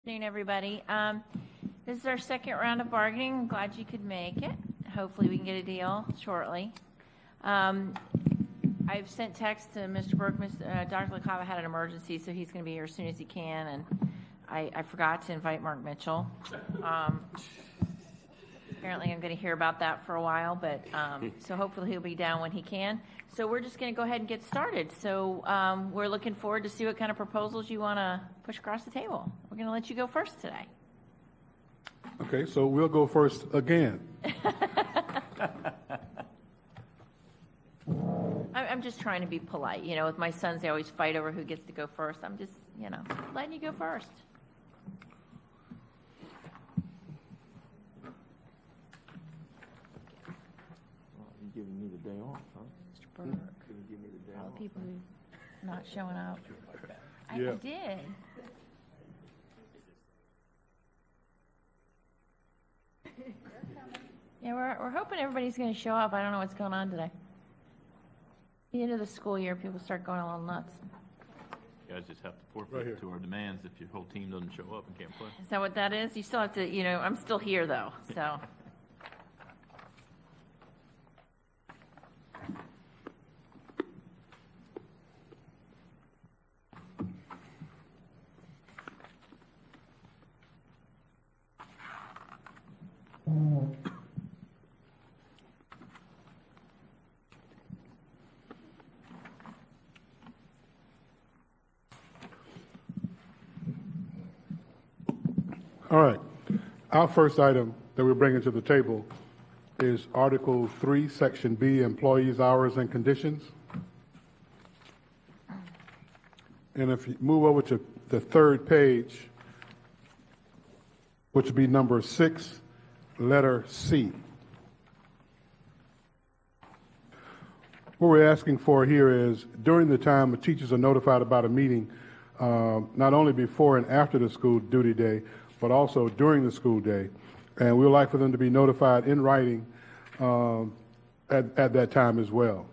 Good afternoon, everybody. This is our second round of bargaining. I'm glad you could make it. Hopefully we can get a deal shortly. I've sent text to Mr. Burke. Dr. LaCava had an emergency, so he's going to be here as soon as he can, and I forgot to invite Mark Mitchell. Apparently I'm going to hear about that for a while, but so hopefully he'll be down when he can. So we're just going to go ahead and get started. So we're looking forward to see what kind of proposals you want to push across the table. We're going to let you go first today. Okay, so we'll go first again. I'm just trying to be polite. You know, with my sons, they always fight over who gets to go first. I'm just, you know, letting you go first. You're giving me the day off, huh? Mr. Burke, Gonna give me the day all off. the people who not showing up. I Yeah. did. Yeah, we're hoping everybody's going to show up. I don't know what's going on today. The end of the school year, people start going a little nuts. You guys just have to Right forfeit here. to our demands if your whole team doesn't show up and can't play. Is that what that is? You still have to, you know, I'm still here though, so. All right. Our first item that we're bringing to the table is Article 3, Section B, Employees' Hours and Conditions. And if you move over to the third page, which would be number 6, letter C. What we're asking for here is during the time the teachers are notified about a meeting, not only before and after the school duty day, but also during the school day. And we would like for them to be notified in writing at that time as well.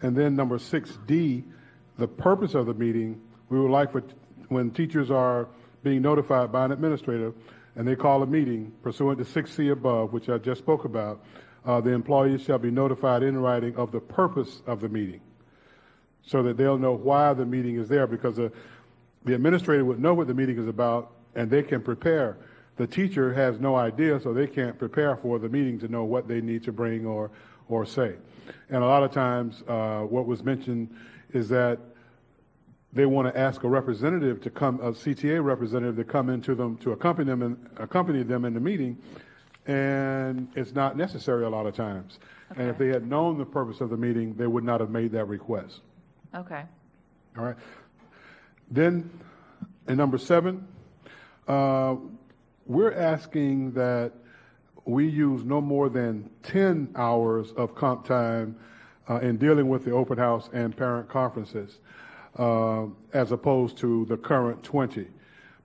And then number 6D, the purpose of the meeting, we would like for when teachers are being notified by an administrator and they call a meeting pursuant to 6C above, which I just spoke about, the employees shall be notified in writing of the purpose of the meeting so that they'll know why the meeting is there, because the administrator would know what the meeting is about and they can prepare. The teacher has no idea, so they can't prepare for the meeting to know what they need to bring or say. And a lot of times what was mentioned is that they want to ask a representative to come, a CTA representative to come into them, to accompany them in the meeting, and it's not necessary a lot of times. Okay. And if they had known the purpose of the meeting, they would not have made that request. Okay. All right. Then, in number 7, we're asking that we use no more than 10 hours of comp time in dealing with the open house and parent conferences, as opposed to the current 20,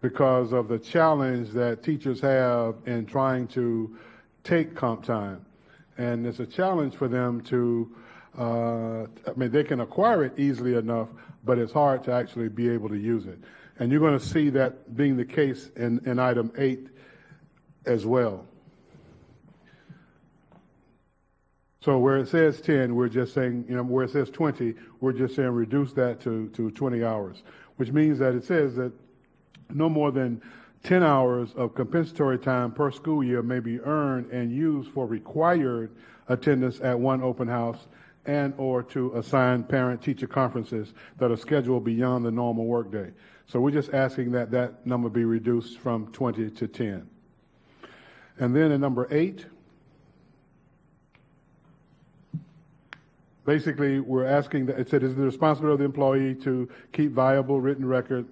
because of the challenge that teachers have in trying to take comp time. And it's a challenge for them to, I mean, they can acquire it easily enough, but it's hard to actually be able to use it. And you're going to see that being the case in item 8 as well. So where it says 10, we're just saying, you know, where it says 20, we're just saying reduce that to 20 hours, which means that it says that no more than 10 hours of compensatory time per school year may be earned and used for required attendance at one open house and or to assign parent-teacher conferences that are scheduled beyond the normal workday. So we're just asking that that number be reduced from 20 to 10. And then in number 8, basically we're asking that it said it's the responsibility of the employee to keep a viable written record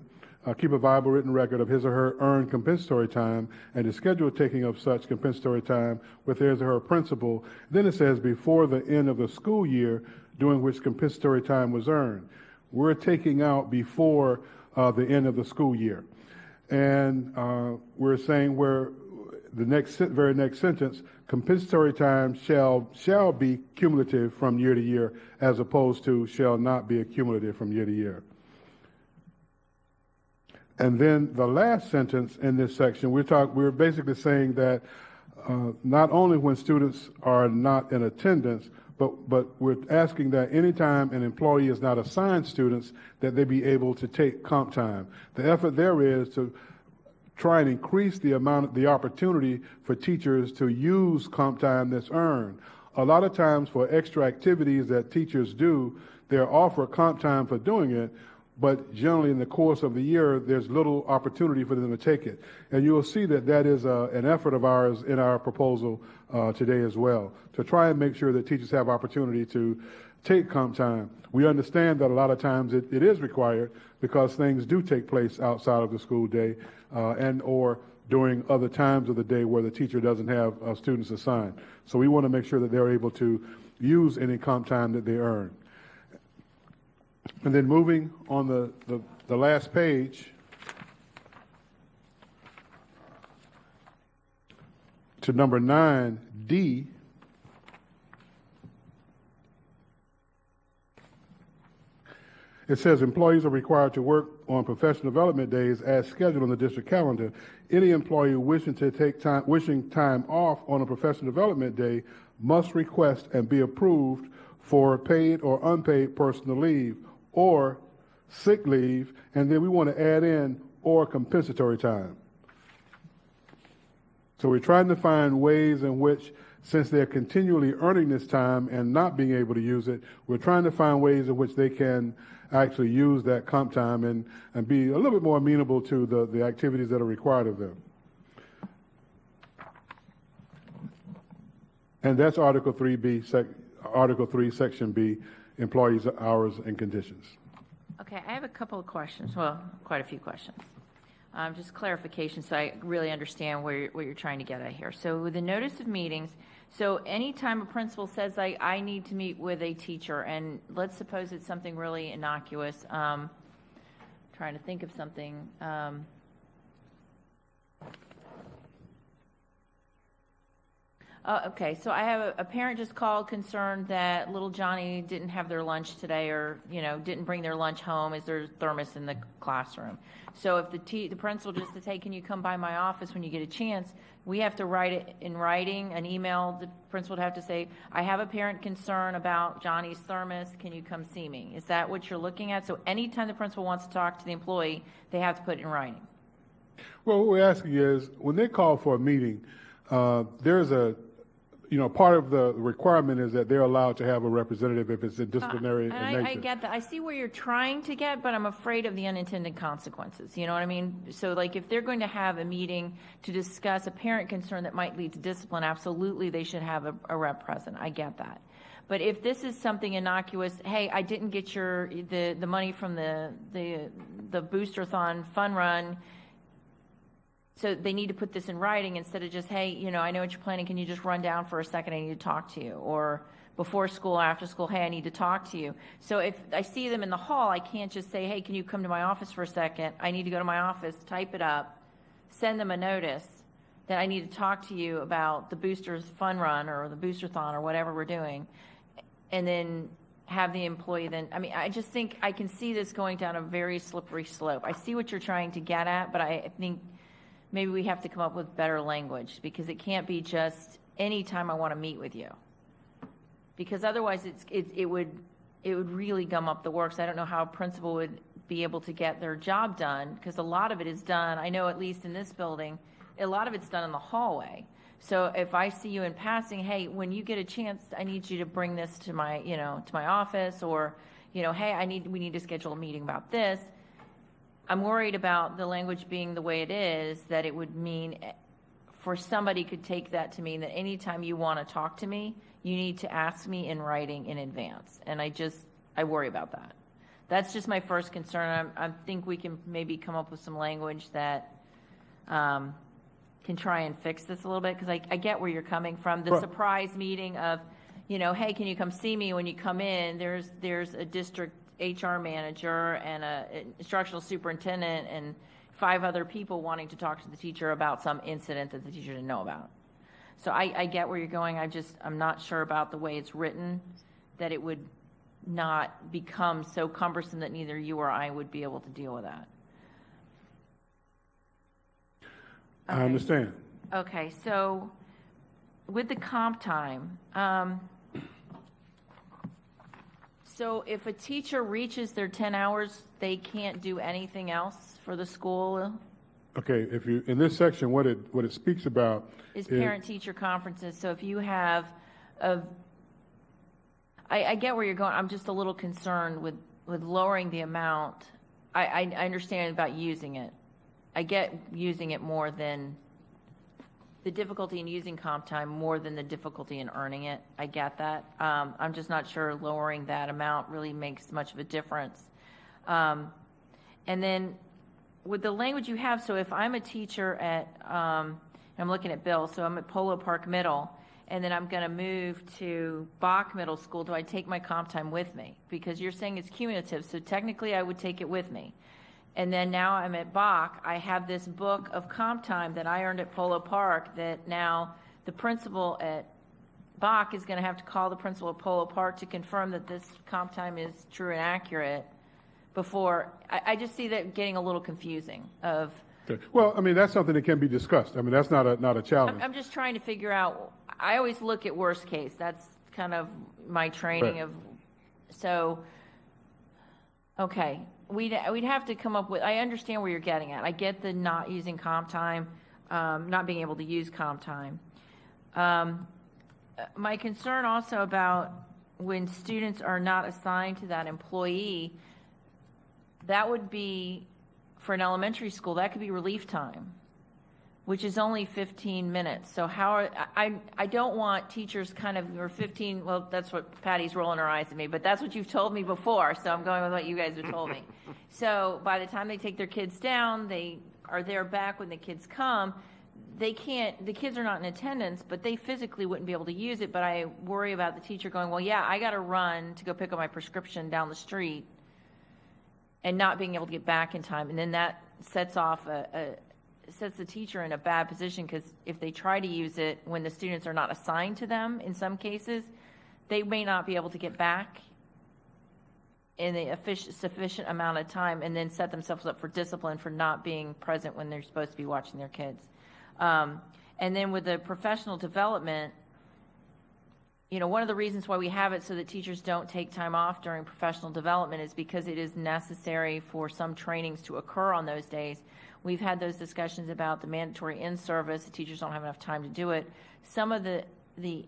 of his or her earned compensatory time and to schedule taking of such compensatory time with his or her principal. Then it says before the end of the school year during which compensatory time was earned. We're taking out before the end of the school year. And we're saying where the very next sentence, compensatory time shall be cumulative from year to year as opposed to shall not be cumulative from year to year. And then the last sentence in this section, we're basically saying that not only when students are not in attendance, but we're asking that anytime an employee is not assigned students, that they be able to take comp time. The effort there is to try and increase the opportunity for teachers to use comp time that's earned. A lot of times for extra activities that teachers do, they're offered comp time for doing it, but generally in the course of the year, there's little opportunity for them to take it. And you'll see that that is an effort of ours in our proposal today as well, to try and make sure that teachers have opportunity to take comp time. We understand that a lot of times it is required because things do take place outside of the school day and or during other times of the day where the teacher doesn't have students assigned. So we want to make sure that they're able to use any comp time that they earn. And then moving on the last page to number 9D, it says employees are required to work on professional development days as scheduled on the district calendar. Any employee wishing time off on a professional development day must request and be approved for paid or unpaid personal leave or sick leave, and then we want to add in or compensatory time. So we're trying to find ways in which, since they're continually earning this time and not being able to use it, we're trying to find ways in which they can actually use that comp time and be a little bit more amenable to the activities that are required of them. And that's Article 3, Section B, employees' hours and conditions. Okay, I have a couple of questions, well, quite a few questions. Just clarification so I really understand what you're trying to get at here. So with the notice of meetings, so anytime a principal says I need to meet with a teacher, and let's suppose it's something really innocuous, trying to think of something. Okay, so I have a parent just called concerned that little Johnny didn't have their lunch today, or didn't bring their lunch home. Is there thermos in the classroom? So if the principal just says, hey, can you come by my office when you get a chance, we have to write it in writing, an email. The principal would have to say, I have a parent concern about Johnny's thermos. Can you come see me? Is that what you're looking at? So anytime the principal wants to talk to the employee, they have to put it in writing. Well, what we're asking is, when they call for a meeting, there's part of the requirement is that they're allowed to have a representative if it's a disciplinary in nature. I get that. I see where you're trying to get, but I'm afraid of the unintended consequences. You know what I mean? So, like, if they're going to have a meeting to discuss a parent concern that might lead to discipline, absolutely they should have a rep present. I get that. But if this is something innocuous, hey, I didn't get the money from the Booster-thon fun run, so they need to put this in writing instead of just, hey, I know what you're planning. Can you just run down for a second? I need to talk to you. Or before school, after school, hey, I need to talk to you. So if I see them in the hall, I can't just say, hey, can you come to my office for a second? I need to go to my office, type it up, send them a notice that I need to talk to you about the Boosters Fun Run or the Booster-thon or whatever we're doing, and then have the employee then. I mean, I just think I can see this going down a very slippery slope. I see what you're trying to get at, but I think maybe we have to come up with better language, because it can't be just any time I want to meet with you, because otherwise it would really gum up the works. I don't know how a principal would be able to get their job done, because a lot of it is done. I know at least in this building, a lot of it's done in the hallway. So if I see you in passing, hey, when you get a chance, I need you to bring this to my to my office, or hey, we need to schedule a meeting about this. I'm worried about the language being the way it is, that it would mean for somebody could take that to mean that anytime you want to talk to me, you need to ask me in writing in advance. And I worry about that. That's just my first concern. I think we can maybe come up with some language that can try and fix this a little bit, because I get where you're coming from. The surprise meeting of, hey, can you come see me? When you come in, there's a district HR manager and an instructional superintendent and 5 other people wanting to talk to the teacher about some incident that the teacher didn't know about. So I get where you're going. I'm not sure about the way it's written, that it would not become so cumbersome that neither you or I would be able to deal with that. I understand. Okay, so with the comp time, so if a teacher reaches their 10 hours, they can't do anything else for the school? Okay, if you, in this section, what it speaks about Is parent-teacher conferences. So if you have I get where you're going. I'm just a little concerned with lowering the amount. I understand about using it. I get using it more than the difficulty in using comp time more than the difficulty in earning it. I get that. I'm just not sure lowering that amount really makes much of a difference. And then with the language you have, so if I'm a teacher at, I'm looking at Bill, so I'm at Polo Park Middle, and then I'm going to move to Bach Middle School, do I take my comp time with me? Because you're saying it's cumulative, so technically I would take it with me. And then now I'm at Bach, I have this book of comp time that I earned at Polo Park that now the principal at Bach is going to have to call the principal at Polo Park to confirm that this comp time is true and accurate before. I just see that getting a little confusing of. Okay. Well, I mean, that's something that can be discussed. I mean, that's not a challenge. I'm just trying to figure out, I always look at worst case. That's kind of my training Right. of, so, okay. We'd have to come up with, I understand where you're getting at. I get the not using comp time, not being able to use comp time. My concern also about when students are not assigned to that employee, that would be, for an elementary school, that could be relief time, which is only 15 minutes. So I don't want teachers kind of, or 15, well, that's what Patty's rolling her eyes at me, but that's what you've told me before, so I'm going with what you guys have told me. So by the time they take their kids down, they are there back when the kids come. The kids are not in attendance, but they physically wouldn't be able to use it, but I worry about the teacher going, well, yeah, I got to run to go pick up my prescription down the street and not being able to get back in time. And then that sets off sets the teacher in a bad position, because if they try to use it when the students are not assigned to them, in some cases, they may not be able to get back in the sufficient amount of time, and then set themselves up for discipline for not being present when they're supposed to be watching their kids. And then with the professional development, you know, one of the reasons why we have it so that teachers don't take time off during professional development is because it is necessary for some trainings to occur on those days. We've had those discussions about the mandatory in-service. The teachers don't have enough time to do it. Some of the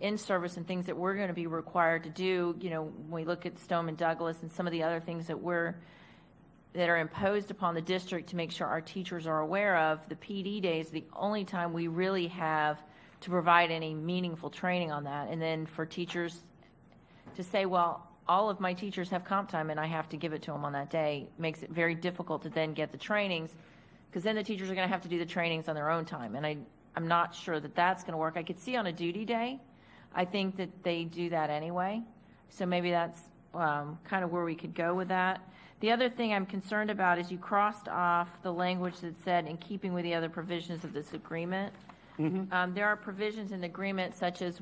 in-service and things that we're going to be required to do, you know, when we look at Stoneman Douglas and some of the other things that are imposed upon the district to make sure our teachers are aware of, the PD days, the only time we really have to provide any meaningful training on that. And then for teachers to say, well, all of my teachers have comp time and I have to give it to them on that day, makes it very difficult to then get the trainings, because then the teachers are going to have to do the trainings on their own time. And I'm not sure that that's going to work. I could see on a duty day, I think that they do that anyway. So maybe that's kind of where we could go with that. The other thing I'm concerned about is you crossed off the language that said, in keeping with the other provisions of this agreement. Mm-hmm. There are provisions in the agreement such as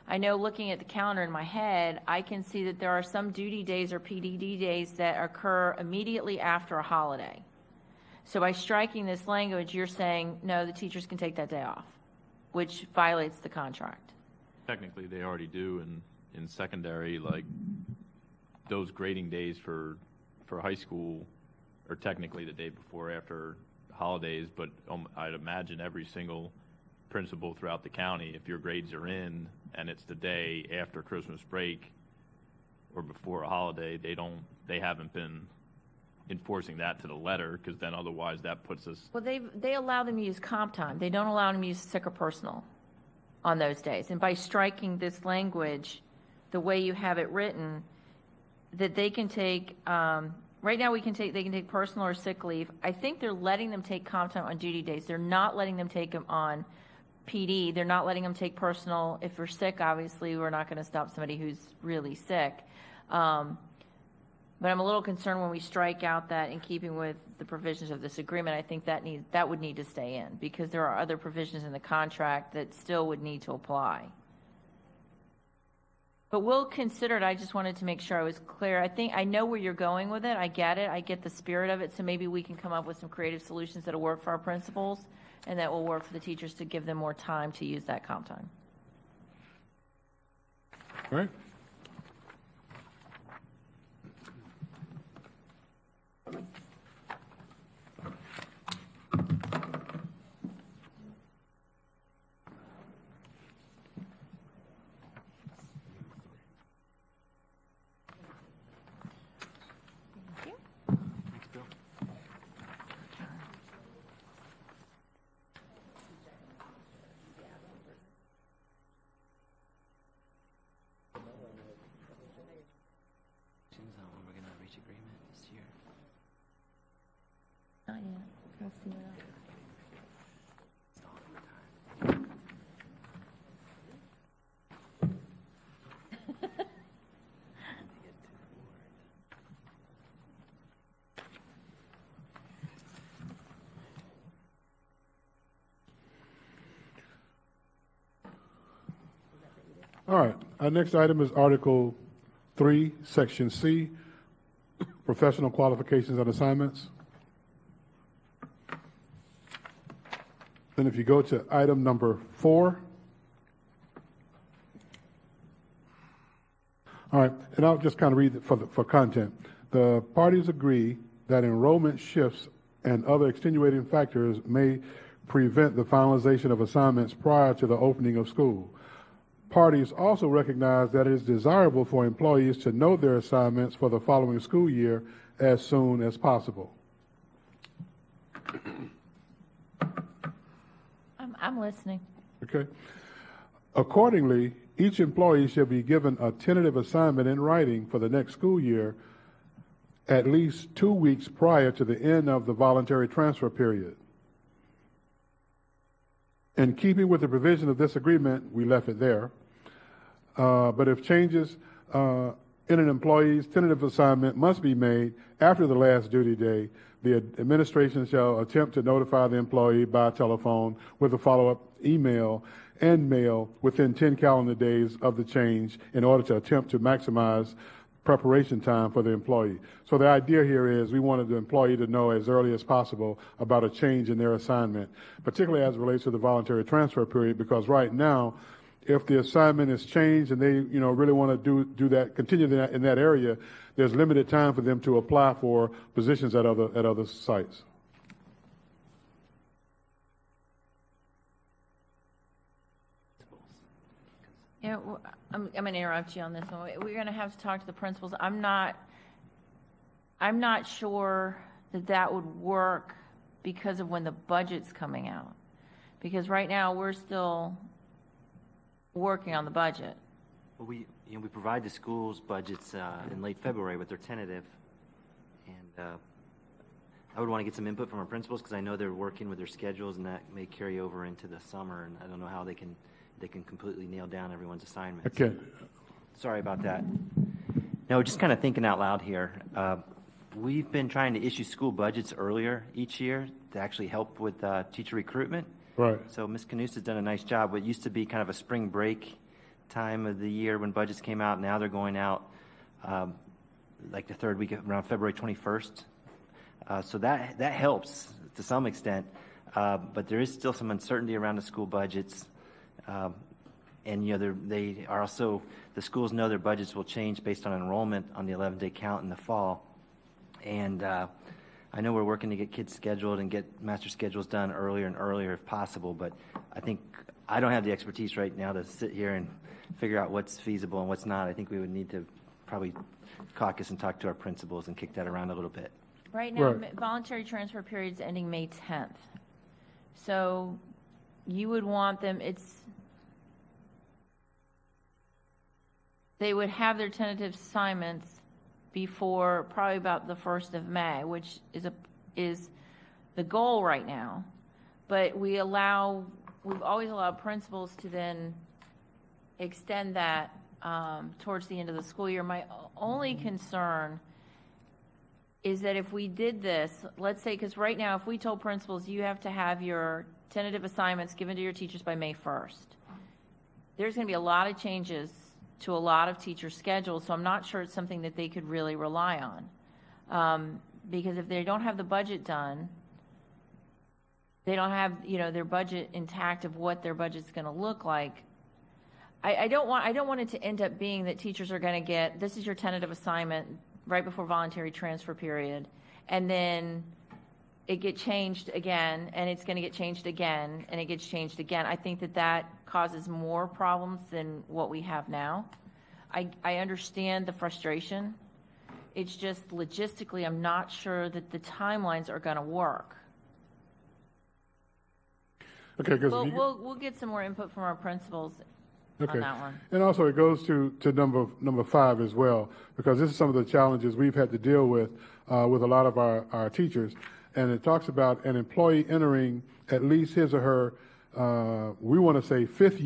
I know looking at the calendar in my head, I can see that there are some duty days or PDD days that occur immediately after a holiday. So by striking this language, you're saying, no, the teachers can take that day off, which violates the contract. Technically, they already do in secondary, like those grading days for high school are technically the day before or after holidays, but I'd imagine every single principal throughout the county, if your grades are in and it's the day after Christmas break or before a holiday, they haven't been enforcing that to the letter, because then otherwise that puts us. Well, they allow them to use comp time. They don't allow them to use sick or personal on those days. And by striking this language, the way you have it written, that they can take, right now they can take personal or sick leave. I think they're letting them take comp time on duty days. They're not letting them take them on PD. They're not letting them take personal. If we're sick, obviously, we're not going to stop somebody who's really sick. But I'm a little concerned when we strike out that in keeping with the provisions of this agreement. I think that would need to stay in, because there are other provisions in the contract that still would need to apply. But we'll consider it. I just wanted to make sure I was clear. I know where you're going with it. I get it. I get the spirit of it. So maybe we can come up with some creative solutions that'll work for our principals. and that will work for the teachers to give them more time to use that comp time. All right. Thank you. Thanks, Bill. Questions on when we're going to reach agreement this year? Not yet. I'll see that. It's all in time. They get too bored. All right. Our next item is Article 3, Section C, Professional Qualifications and Assignments. Then if you go to item number 4. All right, and I'll just kind of read it for content. The parties agree that enrollment shifts and other extenuating factors may prevent the finalization of assignments prior to the opening of school. Parties also recognize that it is desirable for employees to know their assignments for the following school year as soon as possible. I'm listening. Okay. Accordingly, each employee shall be given a tentative assignment in writing for the next school year at least 2 weeks prior to the end of the voluntary transfer period. In keeping with the provision of this agreement, we left it there. But if changes in an employee's tentative assignment must be made after the last duty day, the administration shall attempt to notify the employee by telephone with a follow-up email and mail within 10 calendar days of the change in order to attempt to maximize preparation time for the employee. So the idea here is we wanted the employee to know as early as possible about a change in their assignment, particularly as it relates to the voluntary transfer period, because right now, if the assignment is changed and they really want to do that, continue in that area, there's limited time for them to apply for positions at other sites. Yeah, I'm going to interrupt you on this one. We're going to have to talk to the principals. I'm not sure that would work because of when the budget's coming out. Because right now we're still working on the budget. Well, we provide the schools budgets in late February with their tentative, and I would want to get some input from our principals because I know they're working with their schedules, and that may carry over into the summer, and I don't know how they can completely nail down everyone's assignments. Okay. Sorry about that. No, just kind of thinking out loud here. We've been trying to issue school budgets earlier each year to actually help with teacher recruitment. Right. So Ms. Canus has done a nice job. What used to be kind of a spring break time of the year when budgets came out, now they're going out like the third week around February 21st. So that helps to some extent, but there is still some uncertainty around the school budgets. And they are also, the schools know their budgets will change based on enrollment on the 11-day count in the fall. And I know we're working to get kids scheduled and get master schedules done earlier and earlier if possible, but I don't have the expertise right now to sit here and figure out what's feasible and what's not. I think we would need to probably caucus and talk to our principals and kick that around a little bit. Right now, Right. Voluntary transfer period's ending May 10th. So you would want them, they would have their tentative assignments before probably about the 1st of May, which is the goal right now. But we've always allowed principals to then extend that towards the end of the school year. My only concern is that if we did this, let's say, because right now, if we told principals you have to have your tentative assignments given to your teachers by May 1st, there's going to be a lot of changes to a lot of teacher schedules, so I'm not sure it's something that they could really rely on. Because if they don't have the budget done, they don't have, their budget intact of what their budget's going to look like. I don't want it to end up being that teachers are going to get, this is your tentative assignment right before voluntary transfer period, and then it get changed again, and it's going to get changed again, and it gets changed again. I think that causes more problems than what we have now. I understand the frustration. It's just logistically, I'm not sure that the timelines are going to work. Okay, because We'll get some more input from our principals on that one. And also it goes to number 5 as well, because this is some of the challenges we've had to deal with a lot of our teachers. And it talks about an employee entering at least his or her, we want to say fifth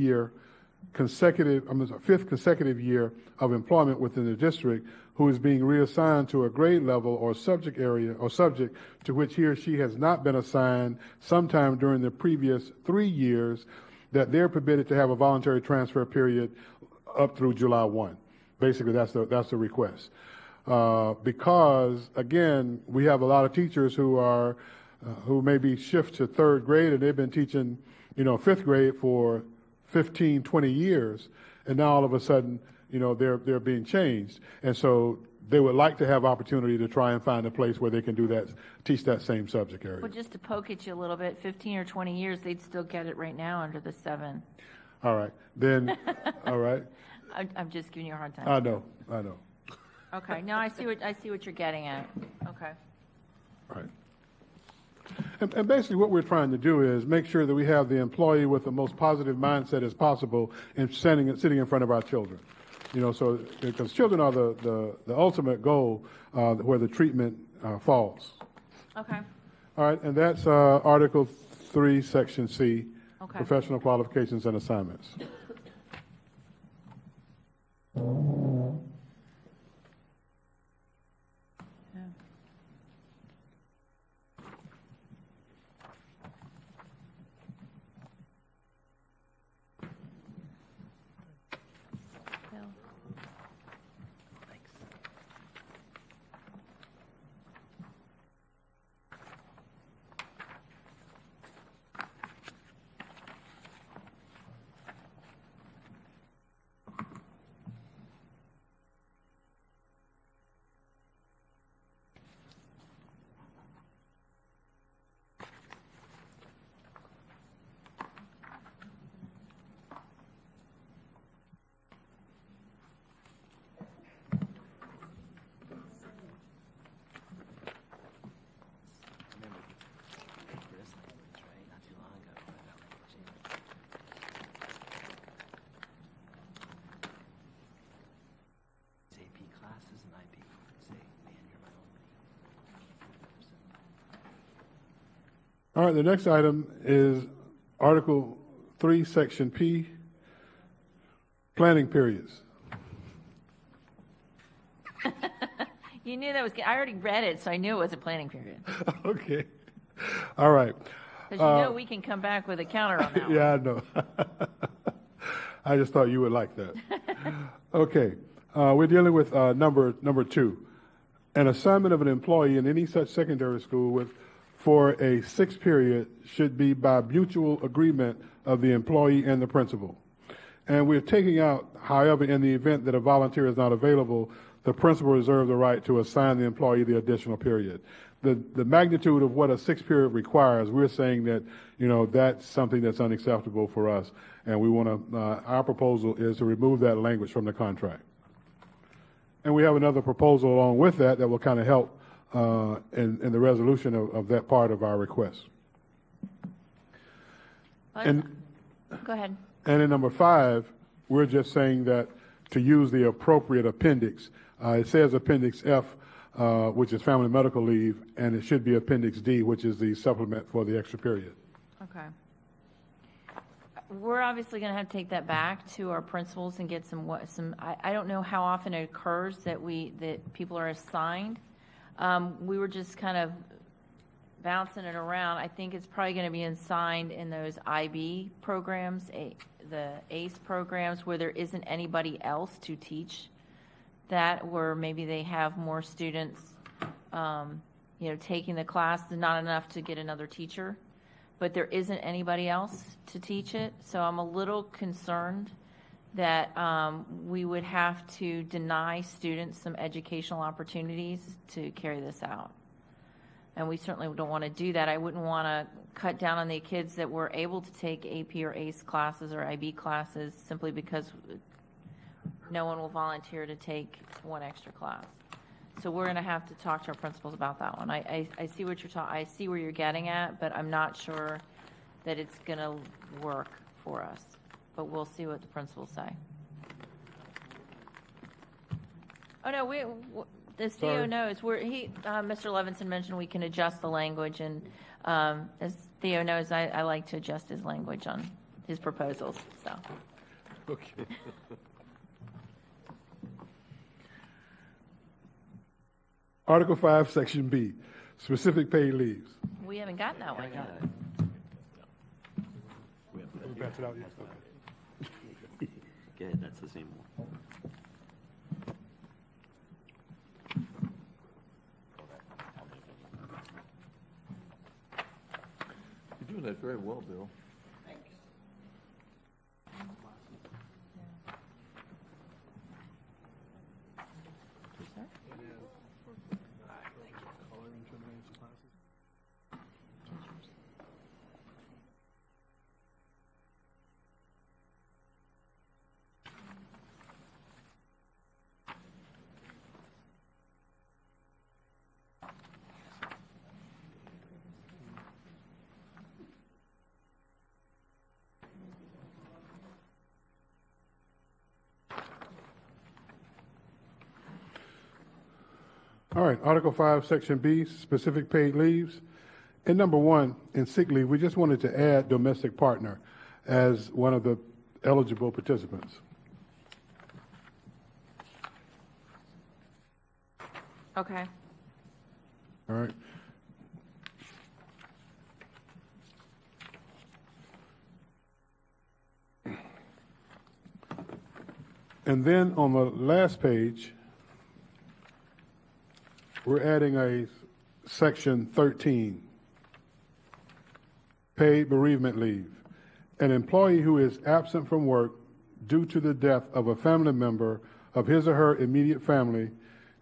consecutive year of employment within the district, who is being reassigned to a grade level or subject area or subject to which he or she has not been assigned sometime during the previous 3 years, that they're permitted to have a voluntary transfer period up through July 1. Basically, that's the request. Because again, we have a lot of teachers who maybe shift to 3rd grade, and they've been teaching, 5th grade for 15, 20 years, and now all of a sudden, they're being changed. And so they would like to have opportunity to try and find a place where they can do that, teach that same subject area. Well, just to poke at you a little bit, 15 or 20 years, they'd still get it right now under the 7. All right. Then, all right. I'm just giving you a hard time. I know. Okay. No, I see what you're getting at. Okay. Right. And basically what we're trying to do is make sure that we have the employee with the most positive mindset as possible in sitting in front of our children. So because children are the ultimate goal where the treatment falls. Okay. All right, and that's Article 3, Section C, Okay. Professional Qualifications and Assignments. All right, the next item is Article 3, Section P, planning periods. You knew that was, I already read it, so I knew it was a planning period. Okay. All right. Because we can come back with a counter on that one. Yeah, I know. I just thought you would like that. Okay. We're dealing with number 2. An assignment of an employee in any such secondary school for a 6th period should be by mutual agreement of the employee and the principal. And we're taking out, however, in the event that a volunteer is not available, the principal reserves the right to assign the employee the additional period. The magnitude of what a 6th period requires, we're saying that, that's something that's unacceptable for us. And we want to, our proposal is to remove that language from the contract. And we have another proposal along with that will kind of help in the resolution of that part of our request. Go ahead. And in number 5, we're just saying that to use the appropriate appendix. It says Appendix F, which is family medical leave, and it should be Appendix D, which is the supplement for the extra period. Okay. We're obviously going to have to take that back to our principals and get some. I don't know how often it occurs that people are assigned. We were just kind of bouncing it around. I think it's probably going to be assigned in those IB programs, the ACE programs, where there isn't anybody else to teach that, where maybe they have more students, taking the class, not enough to get another teacher. but there isn't anybody else to teach it. So I'm a little concerned that we would have to deny students some educational opportunities to carry this out. And we certainly don't want to do that. I wouldn't want to cut down on the kids that were able to take AP or ACE classes or IB classes simply because no one will volunteer to take one extra class. So we're going to have to talk to our principals about that one. I see what you're I see where you're getting at, but I'm not sure that it's going to work for us. But we'll see what the principals say. Oh no, the CEO knows. Mr. Levinson mentioned we can adjust the language, and as Theo knows, I like to adjust his language on his proposals. So. Okay. Article 5, Section B, specific paid leaves. We haven't gotten that one yet. Let me pass it out. Yes. Okay. Good, that's the same one. You're doing that very well, Bill. All right, Article 5, Section B, specific paid leaves. In number 1, in sick leave, we just wanted to add domestic partner as one of the eligible participants. Okay. All right. And then on the last page, we're adding a section 13, paid bereavement leave. An employee who is absent from work due to the death of a family member of his or her immediate family,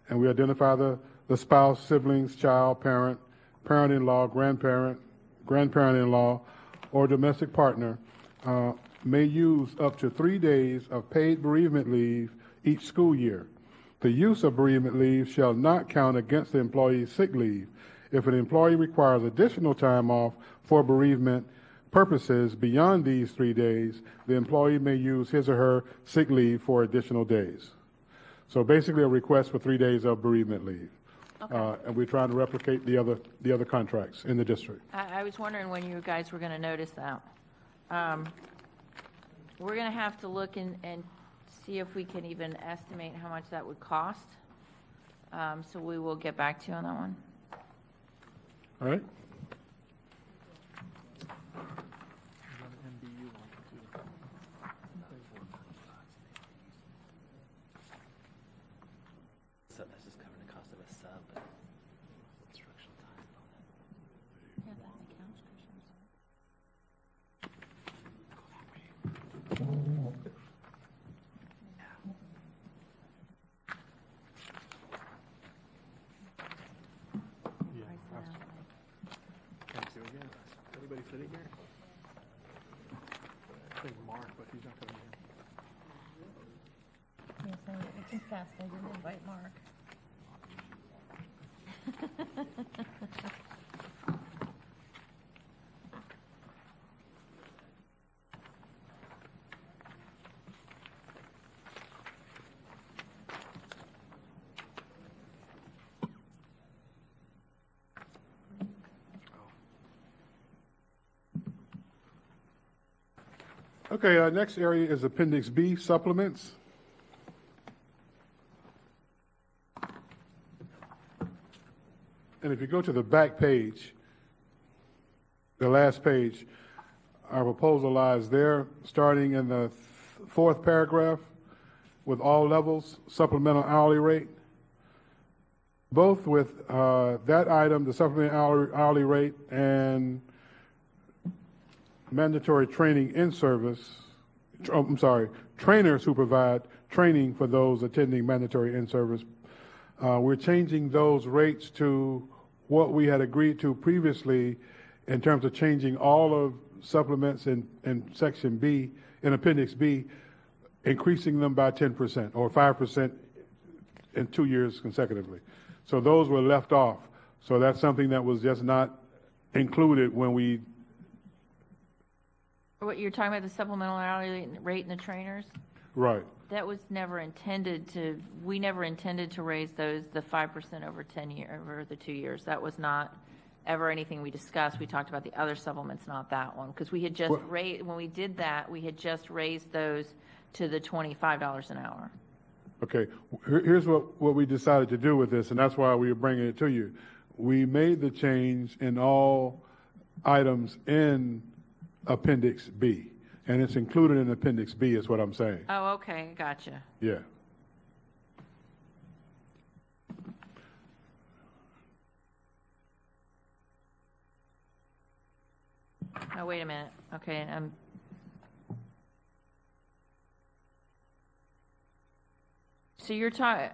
and we identify the spouse, siblings, child, parent, parent-in-law, grandparent, grandparent-in-law, or domestic partner, may use up to 3 days of paid bereavement leave each school year. The use of bereavement leave shall not count against the employee's sick leave. If an employee requires additional time off for bereavement purposes beyond these 3 days, the employee may use his or her sick leave for additional days. So basically a request for 3 days of bereavement leave. Okay. And we're trying to replicate the other contracts in the district. I was wondering when you guys were going to notice that. We're going to have to look and see if we can even estimate how much that would cost. So we will get back to you on that one. All right. So that's just covering the cost of a sub, but instructional time and all that. Yeah, that accounts for Anybody sitting here? I think Mark, but he's not coming in. Yes, I confess, I didn't invite Mark. Okay, our next area is Appendix B, supplements. And if you go to the back page, the last page, our proposal lies there, starting in the fourth paragraph, with all levels, supplemental hourly rate. Both with that item, the supplemental hourly rate, and mandatory training in service, trainers who provide training for those attending mandatory in service. We're changing those rates to what we had agreed to previously in terms of changing all of supplements in Section B, in Appendix B, increasing them by 10% or 5% in 2 years consecutively. So those were left off. So that's something that was just not included when we. What you're talking about, the supplemental hourly rate and the trainers? Right. That was never intended to, we never intended to raise those, the 5% over 10 year, over the 2 years. That was not ever anything we discussed. We talked about the other supplements, not that one. Because we had just raised, when we did that, we had just raised those to the $25 an hour. Okay, here's what we decided to do with this, and that's why we were bringing it to you. We made the change in all items in Appendix B, and it's included in Appendix B is what I'm saying. Oh, okay, gotcha. Yeah. Oh, wait a minute. Okay, so you're talking,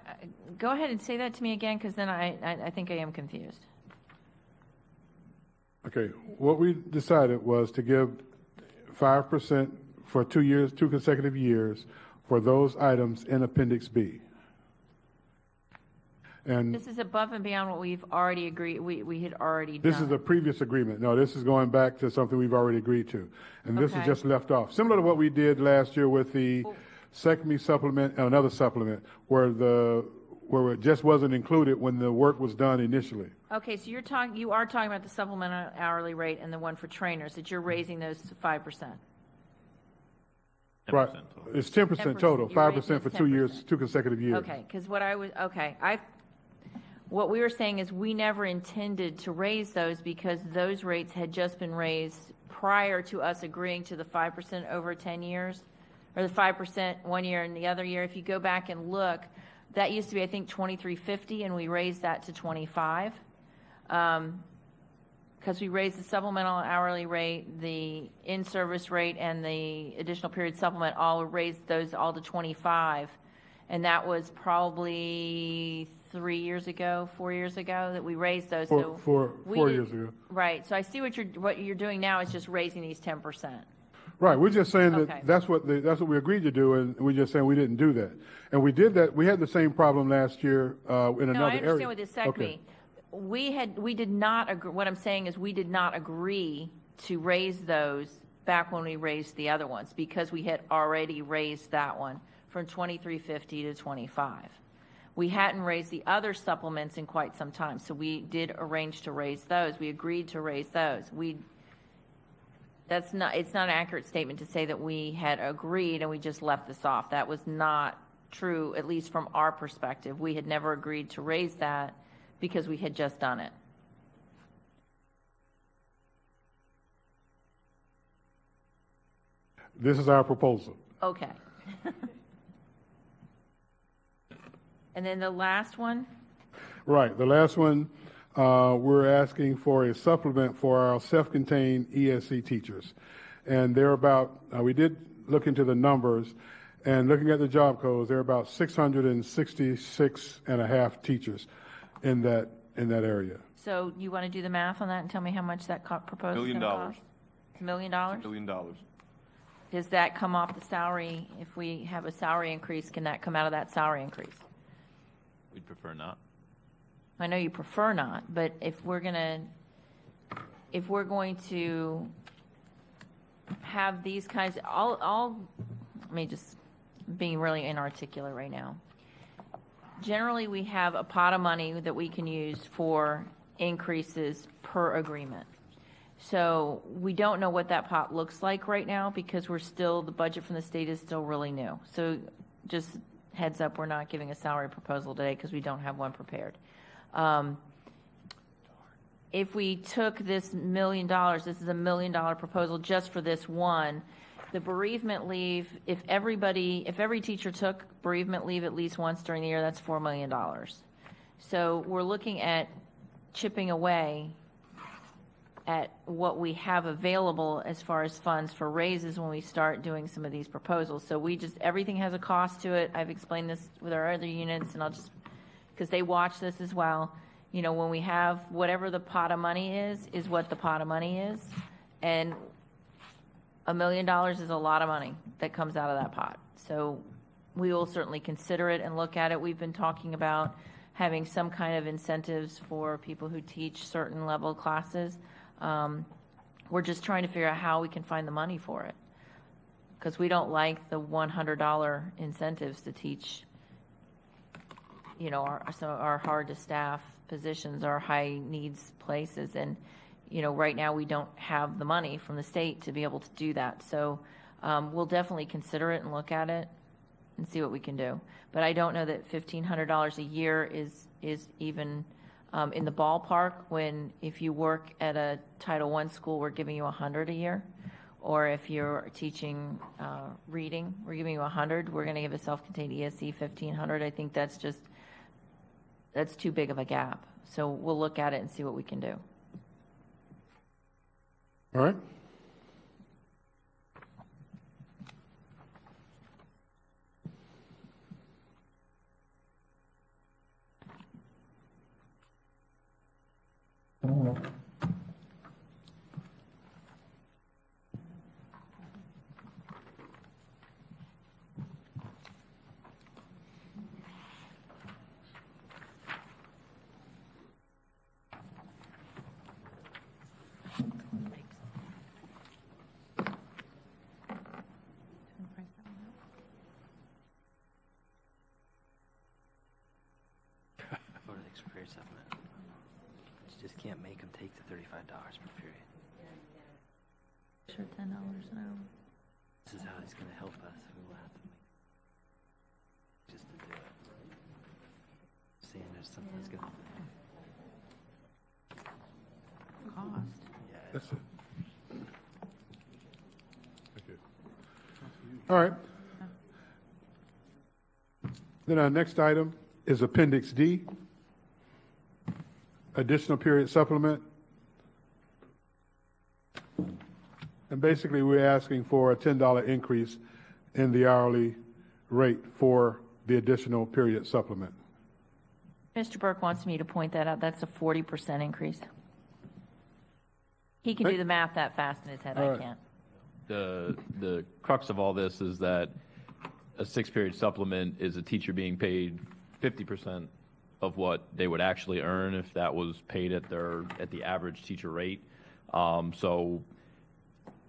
go ahead and say that to me again, because then I think I am confused. Okay, what we decided was to give 5% for 2 years, 2 consecutive years for those items in Appendix B. And This is above and beyond what we've already agreed, we had already done. this is a previous agreement. No, this is going back to something we've already agreed to. And this is Okay. just left off. Similar to what we did last year with the SECME supplement and another supplement where it just wasn't included when the work was done initially. Okay, so you are talking about the supplemental hourly rate and the one for trainers, that you're raising those to 5%. 10% Right. total. It's 10% total, 5% for 2 years, 2 consecutive years. Okay, because what we were saying is we never intended to raise those because those rates had just been raised prior to us agreeing to the 5% over 10 years, or the 5% 1 year and the other year. If you go back and look, that used to be, I think, $23.50, and we raised that to $25. Because we raised the supplemental hourly rate, the in-service rate, and the additional period supplement, all raised those all to 25. And that was probably 3 years ago, 4 years ago that we raised those. So Four we years did- ago. Right. So I see what you're doing now is just raising these 10%. Right, we're just saying Okay. that that's what we agreed to do, and we're just saying we didn't do that. And we did that, we had the same problem last year in another area. No, I understand what this SECME. Okay. We did not agree, what I'm saying is we did not agree to raise those back when we raised the other ones because we had already raised that one from $23.50 to $25. We hadn't raised the other supplements in quite some time, so we did arrange to raise those. We agreed to raise those. It's not an accurate statement to say that we had agreed and we just left this off. That was not true, at least from our perspective. We had never agreed to raise that because we had just done it. This is our proposal. Okay. And then the last one? Right, the last one, we're asking for a supplement for our self-contained ESC teachers. And they're about, we did look into the numbers, and looking at the job codes, there are about 666 and a half teachers in that area. So you want to do the math on that and tell me how much that proposal is going to cost? $1 million. $1 million? Does that come off the salary? If we have a salary increase, can that come out of that salary increase? We'd prefer not. I know you prefer not, but if we're going to have these kinds, let me just being really inarticulate right now. Generally, we have a pot of money that we can use for increases per agreement. So we don't know what that pot looks like right now because the budget from the state is still really new. So just heads up, we're not giving a salary proposal today because we don't have one prepared. If we took this $1 million, this is a $1 million proposal just for this one, the bereavement leave, if every teacher took bereavement leave at least once during the year, that's $4 million. So we're looking at chipping away at what we have available as far as funds for raises when we start doing some of these proposals. So everything has a cost to it. I've explained this with our other units, and because they watch this as well. You know, when we have whatever the pot of money is what the pot of money is. And $1 million is a lot of money that comes out of that pot. So we will certainly consider it and look at it. We've been talking about having some kind of incentives for people who teach certain level classes. We're just trying to figure out how we can find the money for it. Because we don't like the $100 incentives to teach, you know, some of our hard to staff positions, our high needs places. And, you know, right now we don't have the money from the state to be able to do that. So we'll definitely consider it and look at it and see what we can do. But I don't know that $1,500 a year is even in the ballpark when if you work at a Title I school, we're giving you $100 a year. Or if you're teaching reading, we're giving you $100. We're going to give a self-contained ESC $1,500. I think that's too big of a gap. So we'll look at it and see what we can do. All right. Go to the experience supplement. You just can't make them take the $35 per period. Sure, $10 an hour. This is how he's going to help us. We will have to make just to do it. Seeing there's something that's going to. Cost. Yeah. That's it. Thank you. All right. Then our next item is Appendix D, additional period supplement. And basically, we're asking for a $10 increase in the hourly rate for the additional period supplement. Mr. Burke wants me to point that out. That's a 40% increase. He can do the math that fast in his head. All I right. can't. The crux of all this is that a 6-period supplement is a teacher being paid 50% of what they would actually earn if that was paid at the average teacher rate. So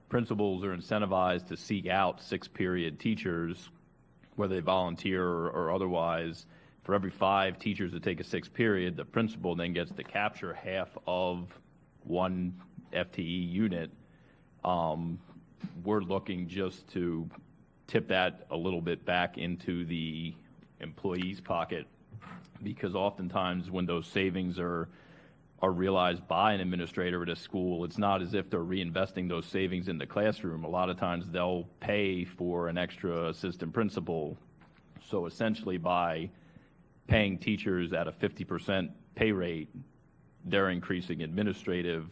principals are incentivized to seek out 6-period teachers, whether they volunteer or otherwise. For every 5 teachers that take a 6-period, the principal then gets to capture half of one FTE unit. We're looking just to tip that a little bit back into the employee's pocket, because oftentimes when those savings are realized by an administrator at a school, it's not as if they're reinvesting those savings in the classroom. A lot of times they'll pay for an extra assistant principal. So essentially by paying teachers at a 50% pay rate, they're increasing administrative,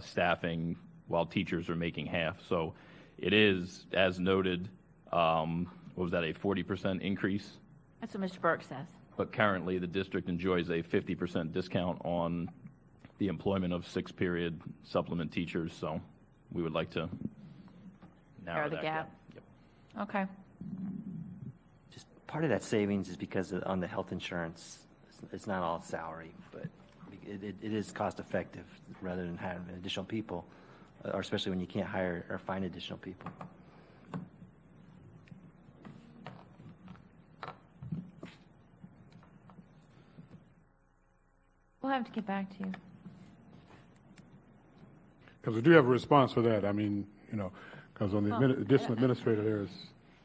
staffing while teachers are making half. So it is, as noted, what was that, a 40% increase? That's what Mr. Burke says. But currently, the district enjoys a 50% discount on the employment of 6-period supplement teachers, so we would like to narrow the that gap. Yep. Okay. Just part of that savings is because on the health insurance, it's not all salary, but it is cost effective rather than having additional people, or especially when you can't hire or find additional people. We'll have to get back to you. Because we do have a response for that. I mean, because on the additional administrator, there is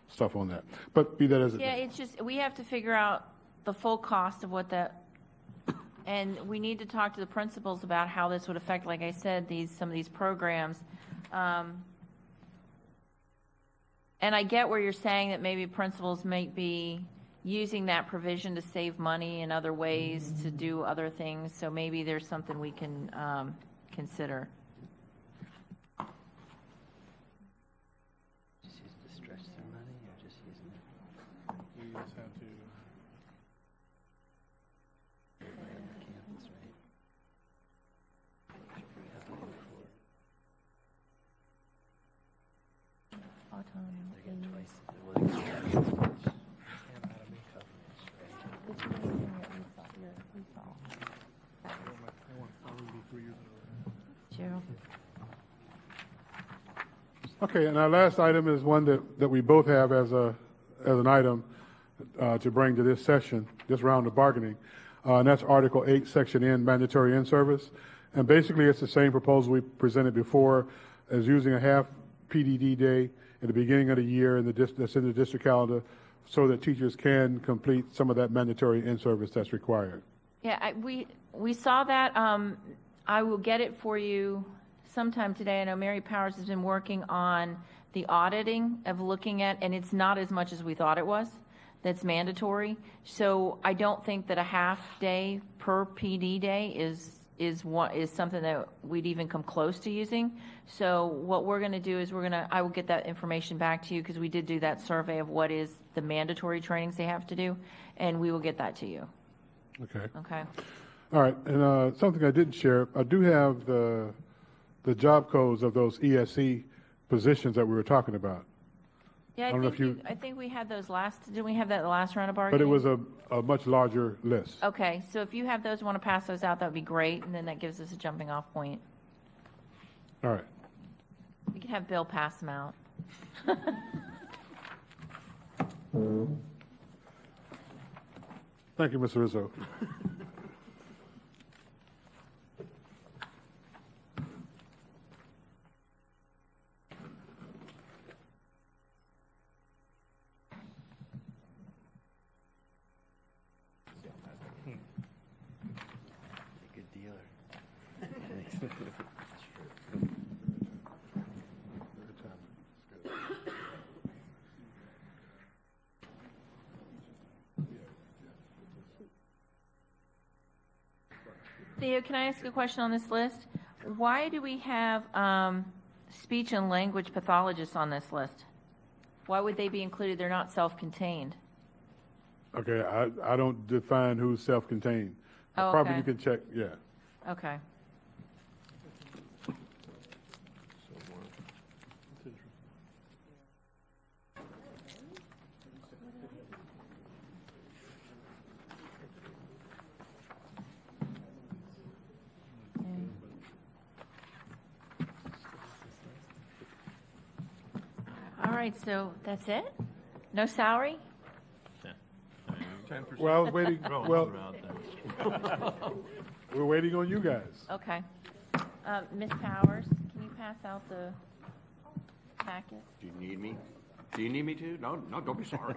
stuff on that. But be that as it Yeah, may. it's just, we have to figure out the full cost of what that, and we need to talk to the principals about how this would affect, like I said, some of these programs. And I get where you're saying that maybe principals might be using that provision to save money in other ways, to do other things. So maybe there's something we can consider. Just use it to stretch their money or just using it? We just have to, Right on the campus, right? Have to look for it. They're getting twice. Well, they get twice as much. came out of me coverage, right? I want to be 3 years in a row. Okay, and our last item is one that we both have as an item to bring to this session, this round of bargaining, and that's Article 8, Section N, mandatory in-service. And basically, it's the same proposal we presented before, as using a half PDD day at the beginning of the year that's in the district calendar, so that teachers can complete some of that mandatory in-service that's required. Yeah, we saw that. I will get it for you sometime today. I know Mary Powers has been working on the auditing of looking at, and it's not as much as we thought it was. That's mandatory. So I don't think that a half day per PD day is something that we'd even come close to using. So what we're going to do is I will get that information back to you, because we did do that survey of what is the mandatory trainings they have to do, and we will get that to you. Okay. Okay. All right, and something I didn't share, I do have the job codes of those ESC positions that we were talking about. Yeah, I don't know if you- I think we had those didn't we have that the last round of But bargaining? it was a much larger list. Okay, so if you have those, want to pass those out, that would be great, and then that gives us a jumping off point. All right. We can have Bill pass them out. Thank you, Mr. Rizzo. A good dealer. Theo, can I ask a question on this list? Why do we have speech and language pathologists on this list? Why would they be included? They're not self-contained. Okay, I don't define who's self-contained. Oh, Probably okay. you can check, yeah. Okay. All right, so that's it? No salary? Well, I was waiting, well, Around then. we're waiting on you guys. Okay. Ms. Powers, can you pass out the packets? Do you need me? Do you need me to? No, don't be sorry.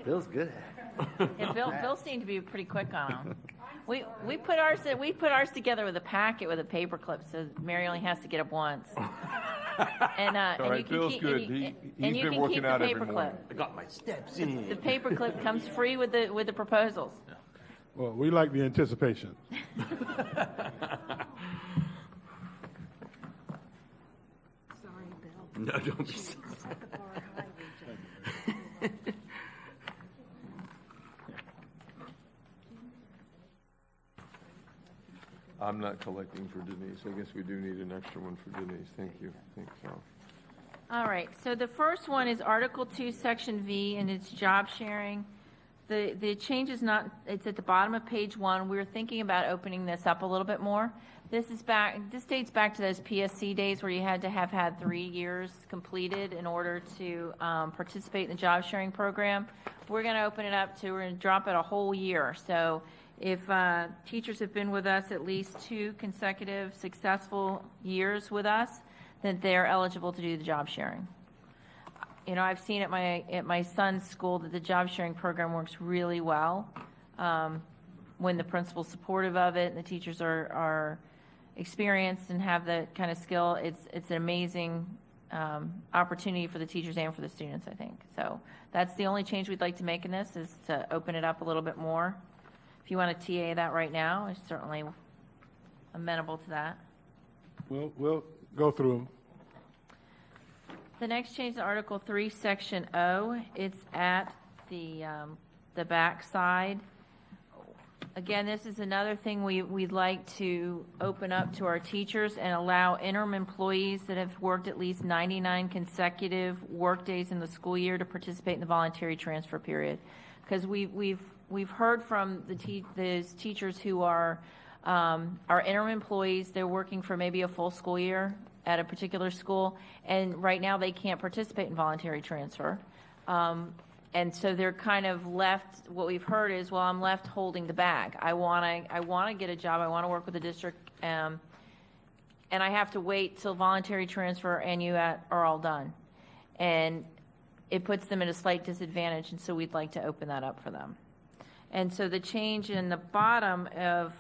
Bill's good at it. Yeah, Bill seemed to be pretty quick on them. We put ours together with a packet with a paper clip, so Mary only has to get up once. And All right, you can Bill's keep, good. And you, He's and you been can working keep the out every paper morning. clip. I got my steps in. The paper clip comes free with the proposals. Well, we like the anticipation. Sorry, Bill. No, don't be sorry. Set the bar high, Richard. I'm not collecting for Denise. I guess we do need an extra one for Denise. Thank you. Thanks, Al. All right, so the first one is Article 2, Section V, and it's job sharing. The change is not, it's at the bottom of page 1. We were thinking about opening this up a little bit more. This dates back to those PSC days where you had to have had 3 years completed in order to participate in the job sharing program. We're going to open it up to, we're going to drop it a whole year. So if teachers have been with us at least 2 consecutive successful years with us, then they're eligible to do the job sharing. You know, I've seen at my son's school that the job sharing program works really well when the principal's supportive of it and the teachers are experienced and have the kind of skill. It's an amazing opportunity for the teachers and for the students, I think. So that's the only change we'd like to make in this, is to open it up a little bit more. If you want to TA that right now, I'm certainly amenable to that. We'll go through them. The next change is Article 3, Section O. It's at the back side. Again, this is another thing we'd like to open up to our teachers and allow interim employees that have worked at least 99 consecutive workdays in the school year to participate in the voluntary transfer period. Because we've heard from those teachers who are interim employees. They're working for maybe a full school year at a particular school, and right now they can't participate in voluntary transfer. And so they're kind of left, what we've heard is, well, I'm left holding the bag. I want to get a job. I want to work with the district, and I have to wait till voluntary transfer and UAT are all done. And it puts them at a slight disadvantage, and so we'd like to open that up for them. And so the change in the bottom of,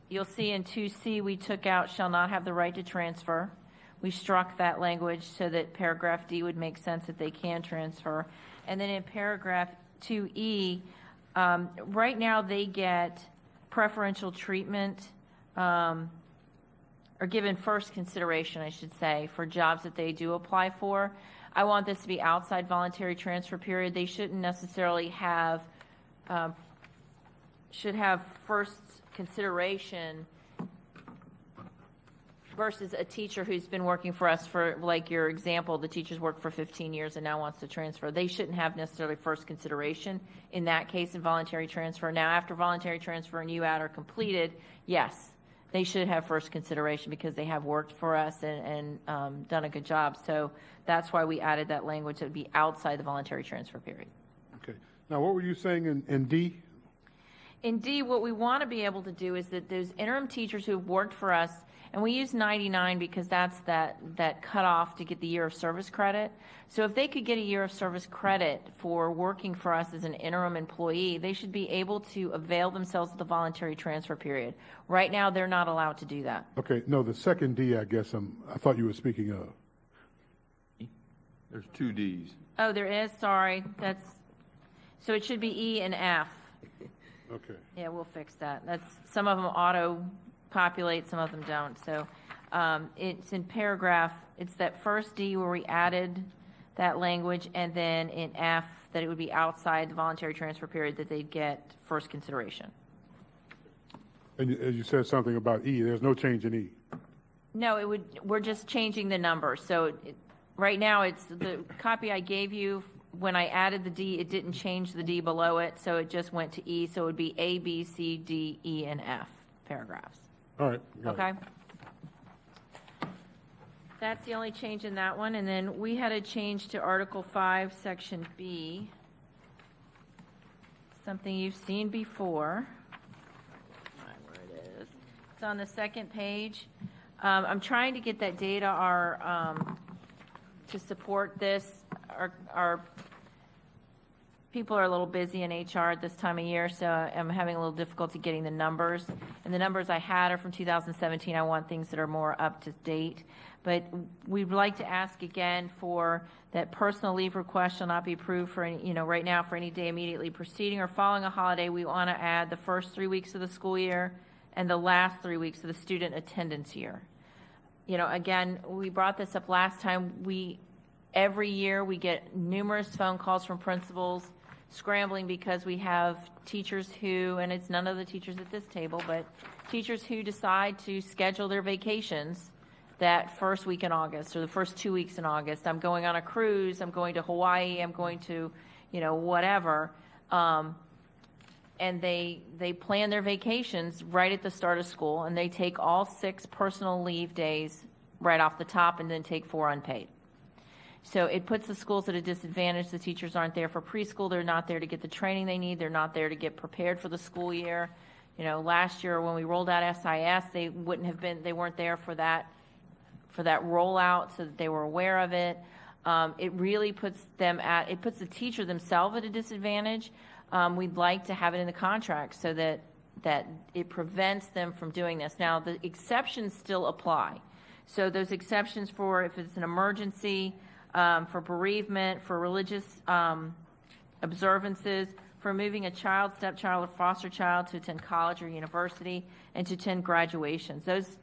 you'll see in 2C, we took out shall not have the right to transfer. We struck that language so that paragraph D would make sense that they can transfer. And then in paragraph 2E, right now they get preferential treatment, or given first consideration, I should say, for jobs that they do apply for. I want this to be outside voluntary transfer period. They shouldn't necessarily have, should have first consideration versus a teacher who's been working for us for, like your example, the teacher's worked for 15 years and now wants to transfer. They shouldn't have necessarily first consideration in that case in voluntary transfer. Now, after voluntary transfer and UAT are completed, yes, they should have first consideration because they have worked for us and done a good job. So that's why we added that language that would be outside the voluntary transfer period. Okay. Now, what were you saying in D? In D, what we want to be able to do is that those interim teachers who have worked for us, and we use 99 because that's that cutoff to get the year of service credit. So if they could get a year of service credit for working for us as an interim employee, they should be able to avail themselves of the voluntary transfer period. Right now, they're not allowed to do that. Okay. No, the second D, I guess I thought you were speaking of. There's two Ds. Oh, there is? Sorry. So it should be E and F. Okay. Yeah, we'll fix that. Some of them auto-populate, some of them don't. So it's in paragraph, it's that first D where we added that language, and then in F that it would be outside the voluntary transfer period that they'd get first consideration. And as you said something about E, there's no change in E. No, we're just changing the numbers. So right now, it's the copy I gave you. When I added the D, it didn't change the D below it, so it just went to E. So it would be A, B, C, D, E, and F paragraphs. All right. Okay. That's the only change in that one. And then we had a change to Article 5, Section B, something you've seen before. Find where it is. It's on the second page. I'm trying to get that data to support this. Our people are a little busy in HR at this time of year, so I'm having a little difficulty getting the numbers. And the numbers I had are from 2017. I want things that are more up to date. But we'd like to ask again for that personal leave request shall not be approved for any, right now for any day immediately preceding or following a holiday. We want to add the first 3 weeks of the school year and the last 3 weeks of the student attendance year. Again, we brought this up last time. Every year we get numerous phone calls from principals scrambling because we have teachers who, and it's none of the teachers at this table, but teachers who decide to schedule their vacations that first week in August or the first 2 weeks in August. I'm going on a cruise, I'm going to Hawaii, I'm going to, whatever. And they plan their vacations right at the start of school, and they take all 6 personal leave days right off the top and then take 4 unpaid. So it puts the schools at a disadvantage. The teachers aren't there for preschool. They're not there to get the training they need. They're not there to get prepared for the school year. Last year when we rolled out SIS, they weren't there for that rollout so that they were aware of it. It really puts the teacher themselves at a disadvantage. We'd like to have it in the contract so that it prevents them from doing this. Now, the exceptions still apply. So those exceptions for if it's an emergency, for bereavement, for religious observances, for moving a child, stepchild, or foster child to attend college or university, and to attend graduations. Those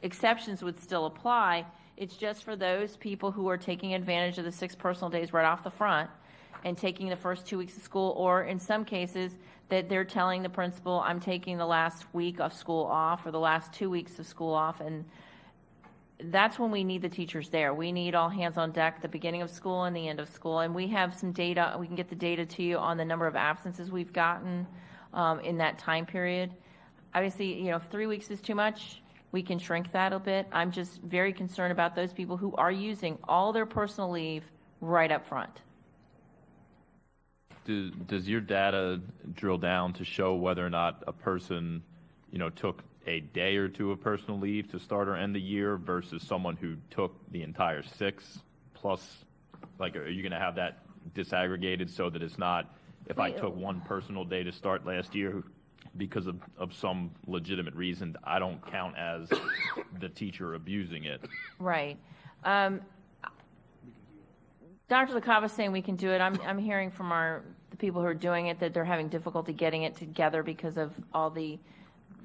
exceptions would still apply. It's just for those people who are taking advantage of the 6 personal days right off the front and taking the first 2 weeks of school, or in some cases that they're telling the principal, I'm taking the last week of school off or the last 2 weeks of school off, and that's when we need the teachers there. We need all hands on deck at the beginning of school and the end of school, and we have some data. We can get the data to you on the number of absences we've gotten in that time period. Obviously, if 3 weeks is too much, we can shrink that a bit. I'm just very concerned about those people who are using all their personal leave right up front. Does your data drill down to show whether or not a person, took a day or two of personal leave to start or end the year versus someone who took the entire 6 plus? Like, are you going to have that disaggregated so that it's not, if I took one personal day to start last year because of some legitimate reason, I don't count as the teacher abusing it? Right. Dr. LaCava is saying we can do it. I'm hearing from the people who are doing it that they're having difficulty getting it together because of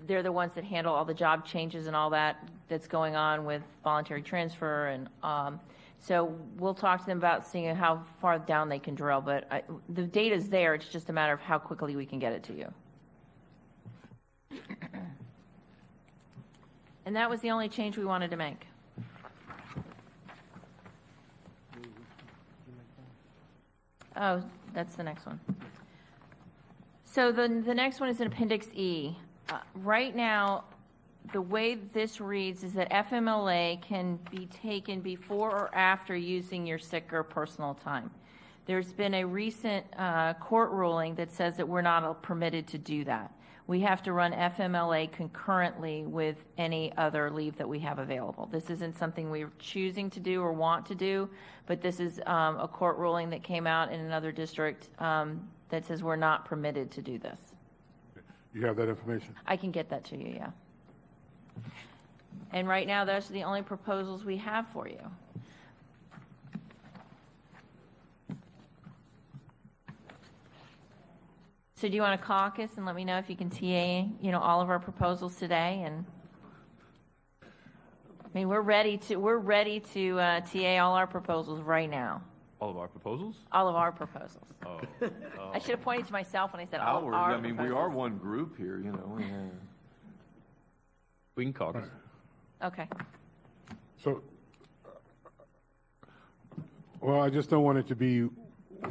they're the ones that handle all the job changes and all that's going on with voluntary transfer. And so we'll talk to them about seeing how far down they can drill. But the data's there. It's just a matter of how quickly we can get it to you. And that was the only change we wanted to make. Oh, that's the next one. So the next one is in Appendix E. Right now, the way this reads is that FMLA can be taken before or after using your sick or personal time. There's been a recent court ruling that says that we're not permitted to do that. We have to run FMLA concurrently with any other leave that we have available. This isn't something we're choosing to do or want to do, but this is a court ruling that came out in another district that says we're not permitted to do this. You have that information? I can get that to you, yeah. And right now, those are the only proposals we have for you. So do you want to caucus and let me know if you can TA, all of our proposals today? And I mean, we're ready to TA all our proposals right now. All of our proposals? All of our proposals. Oh. I should have pointed to myself when I said all of our we proposals. are one group here, We can caucus. Okay. So, well, I just don't want it to be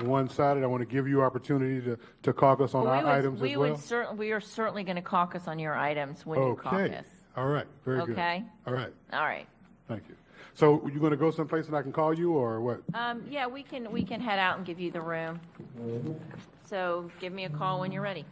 one-sided. I want to give you opportunity to caucus on our items as well. We are certainly going to caucus on your items when you caucus. All right. Very good. Okay. All right. All right. Thank you. So you're going to go someplace and I can call you, or what? Yeah, we can head out and give you the room. So give me a call when you're ready.